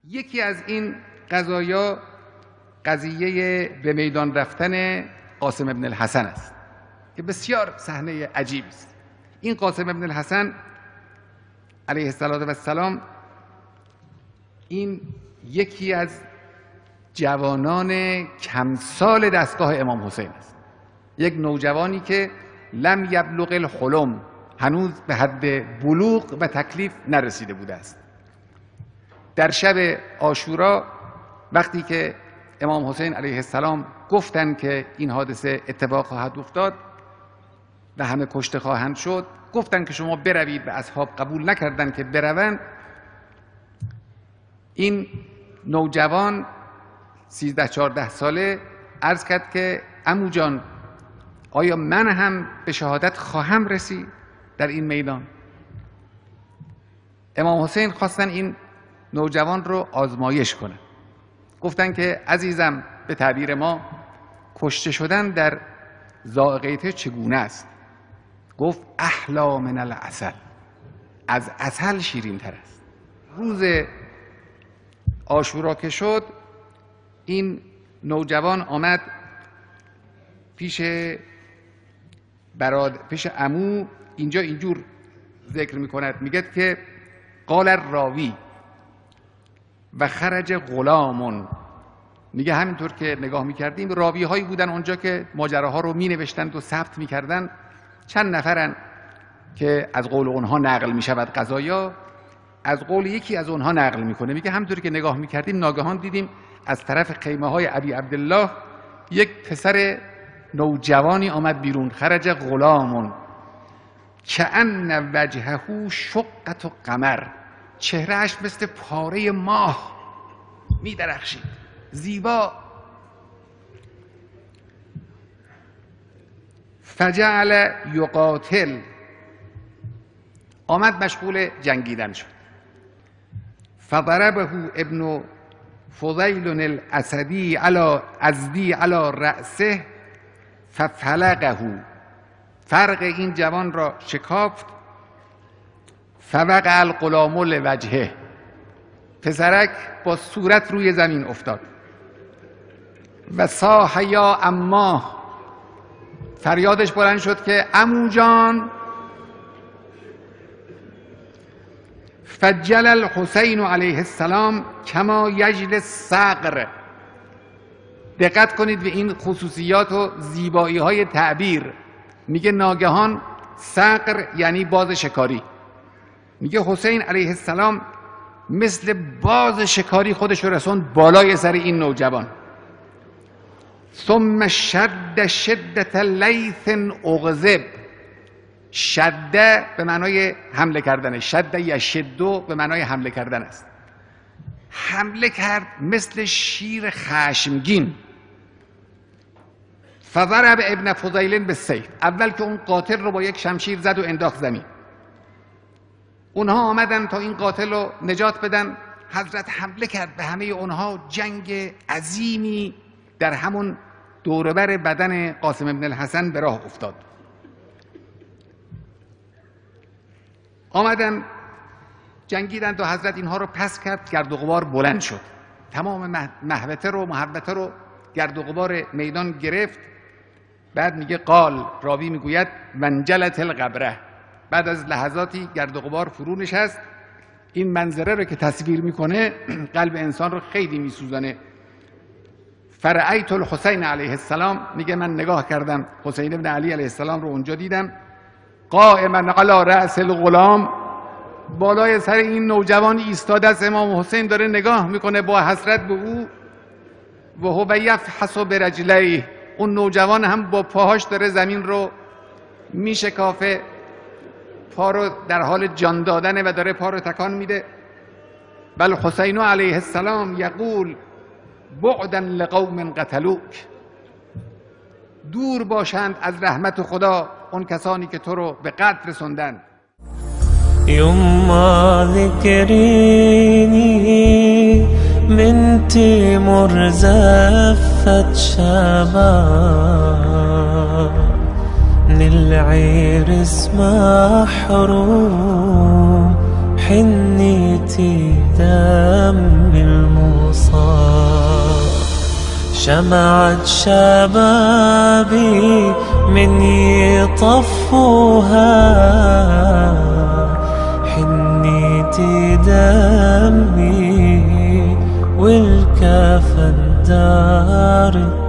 یکی از این قضایا قضیه به میدان رفتن قاسم ابن الحسن است که بسیار صحنه عجیبی است. این قاسم ابن الحسن علیه السلام این یکی از جوانان کمسال دستگاه امام حسین است، یک نوجوانی که لم یبلغ الحلم، هنوز به حد بلوغ و تکلیف نرسیده بوده است. در شب عاشورا وقتی که امام حسین علیه السلام گفتند که این حادثه اتفاق خواهد افتاد و همه کشته خواهند شد، گفتند که شما بروید و اصحاب قبول نکردند که بروند. این نوجوان 13-14 ساله عرض کرد که عمو جان، آیا من هم به شهادت خواهم رسید در این میدان؟ امام حسین خواستن این نوجوان رو آزمایش کنه. گفتن که عزیزم، به تعبیر ما کشته شدن در ذائقه چگونه است؟ گفت احلا من العسل، از عسل شیرین تر است. روز عاشورا که شد، این نوجوان آمد پیش عمو. اینجا اینجور ذکر میکند، میگه که قال الراوی و خرج غلامون. میگه همینطور که نگاه میکردیم راوی هایی بودن اونجا که ماجراها رو مینوشتند و ثبت میکردن. چند نفرن که از قول اونها نقل میشود قضایا، از قول یکی از اونها نقل میکنه. میگه همینطور که نگاه میکردیم ناگهان دیدیم از طرف خیمه های ابی عبدالله یک پسر نوجوانی آمد بیرون. خرج غلامون کأن وجهه شقة قمر، چهرهش مثل پاره ماه می درخشید، زیبا. فجعل یقاتل، آمد مشغول جنگیدن شد. فضربه ابن فضیل الاسدی علی رأسه ففلقه، فرق این جوان را شکافت. فوقع الغلام لوجهه، پسرک با صورت روی زمین افتاد. و صاح یا اماه، فریادش بلند شد که عمو جان. فجل الحسین علیه السلام کما یجل الصقر. دقت کنید به این خصوصیات و زیبایی های تعبیر. میگه ناگهان صقر یعنی باز شکاری. میگه حسین علیه السلام مثل باز شکاری خودش رسوند بالای سر این نوجوان. ثم شد شدت لیث اغضب، شده به معنای حمله کردن، شد یشدو به معنای حمله کردن است. حمله کرد مثل شیر خشمگین. فضرب ابن فضیل بالسیف، اول که اون قاتل رو با یک شمشیر زد و انداخت زمین. اونها آمدن تا این قاتل رو نجات بدن. حضرت حمله کرد به همه اونها. جنگ عظیمی در همون دوربر بدن قاسم ابن الحسن به راه افتاد. آمدن جنگیدند و حضرت اینها رو پس کرد. گرد و غبار بلند شد، تمام محوطه رو گرد و غبار میدان گرفت. بعد میگه قال، راوی میگوید منجلت القبره، بعد از لحظاتی گرد و غبار فرو نشست. این منظره رو که تصویر میکنه قلب انسان رو خیلی میسوزانه. فرأیت الحسین علیه السلام، میگه من نگاه کردم حسین ابن علی علیه السلام رو اونجا دیدم. قائما علی رأس الغلام، بالای سر این نوجوان ایستاده است. امام حسین داره نگاه میکنه با حسرت به او. و هو یفحص برجلیه، اون نوجوان هم با پاهاش داره زمین رو میشکافه، پا رو در حال جان دادنه و داره پا رو تکان میده. بل حسین علیه السلام یقول بعدا لقوم قتلوک، دور باشند از رحمت خدا اون کسانی که تو رو به قتل رسوندن. یما ذکرینی بنتی مرزفت شباب للعرس محروم حنيتي دم شمعت شبابي من يطفوها، حنيتي دمي والكفن دارت